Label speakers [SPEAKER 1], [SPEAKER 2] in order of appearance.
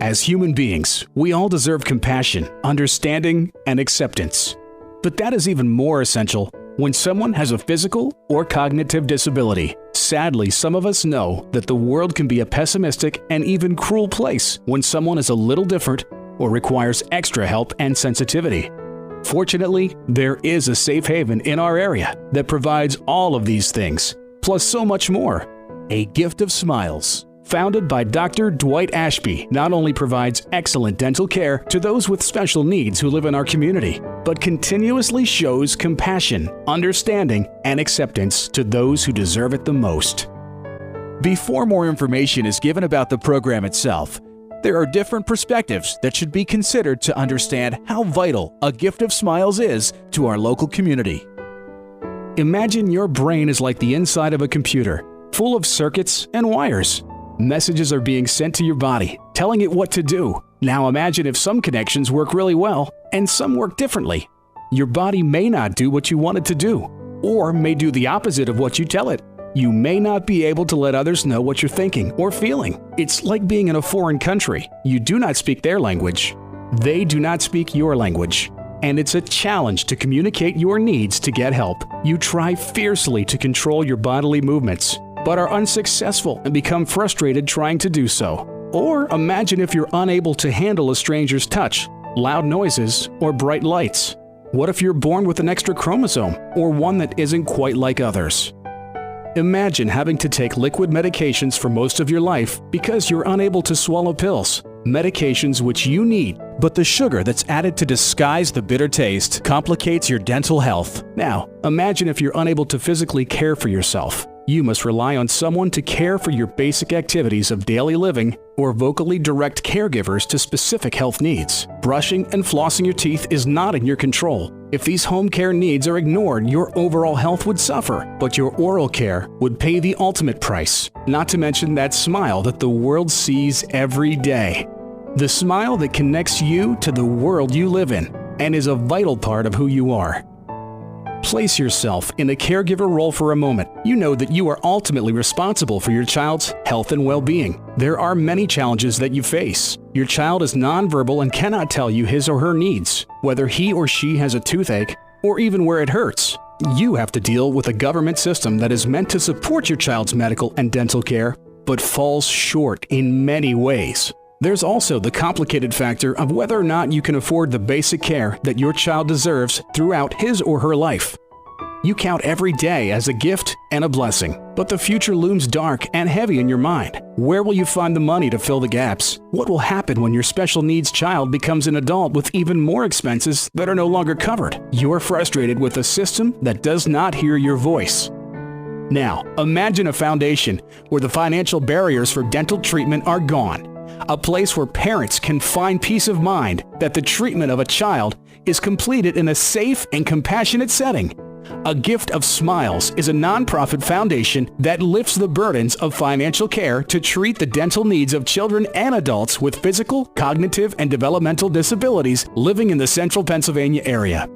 [SPEAKER 1] As human beings, we all deserve compassion, understanding, and acceptance. But that is even more essential when someone has a physical or cognitive disability. Sadly, some of us know that the world can be a pessimistic and even cruel place when someone is a little different or requires extra help and sensitivity. Fortunately, there is a safe haven in our area that provides all of these things, plus so much more. A Gift of Smiles, founded by Dr. Dwight Ashby, not only provides excellent dental care to those with special needs who live in our community, but continuously shows compassion, understanding, and acceptance to those who deserve it the most. Before more information is given about the program itself, there are different perspectives that should be considered to understand how vital A Gift of Smiles is to our local community. Imagine your brain is like the inside of a computer, full of circuits and wires. Messages are being sent to your body, telling it what to do. Now imagine if some connections work really well and some work differently. Your body may not do what you want it to do, or may do the opposite of what you tell it. You may not be able to let others know what you're thinking or feeling. It's like being in a foreign country. You do not speak their language. They do not speak your language. And it's a challenge to communicate your needs to get help. You try fiercely to control your bodily movements, but are unsuccessful and become frustrated trying to do so. Or imagine if you're unable to handle a stranger's touch, loud noises, or bright lights. What if you're born with an extra chromosome, or one that isn't quite like others? Imagine having to take liquid medications for most of your life because you're unable to swallow pills, medications which you need, but the sugar that's added to disguise the bitter taste complicates your dental health. Now, imagine if you're unable to physically care for yourself. You must rely on someone to care for your basic activities of daily living or vocally direct caregivers to specific health needs. Brushing and flossing your teeth is not in your control. If these home care needs are ignored, your overall health would suffer, but your oral care would pay the ultimate price, not to mention that smile that the world sees every day. The smile that connects you to the world you live in and is a vital part of who you are. Place yourself in a caregiver role for a moment. You know that you are ultimately responsible for your child's health and well-being. There are many challenges that you face. Your child is nonverbal and cannot tell you his or her needs, whether he or she has a toothache, or even where it hurts. You have to deal with a government system that is meant to support your child's medical and dental care, but falls short in many ways. There's also the complicated factor of whether or not you can afford the basic care that your child deserves throughout his or her life. You count every day as a gift and a blessing, but the future looms dark and heavy in your mind. Where will you find the money to fill the gaps? What will happen when your special needs child becomes an adult with even more expenses that are no longer covered? You're frustrated with a system that does not hear your voice. Now, imagine a foundation where the financial barriers for dental treatment are gone. A place where parents can find peace of mind that the treatment of a child is completed in a safe and compassionate setting. A Gift of Smiles is a nonprofit foundation that lifts the burdens of financial care to treat the dental needs of children and adults with physical, cognitive, and developmental disabilities living in the central Pennsylvania area.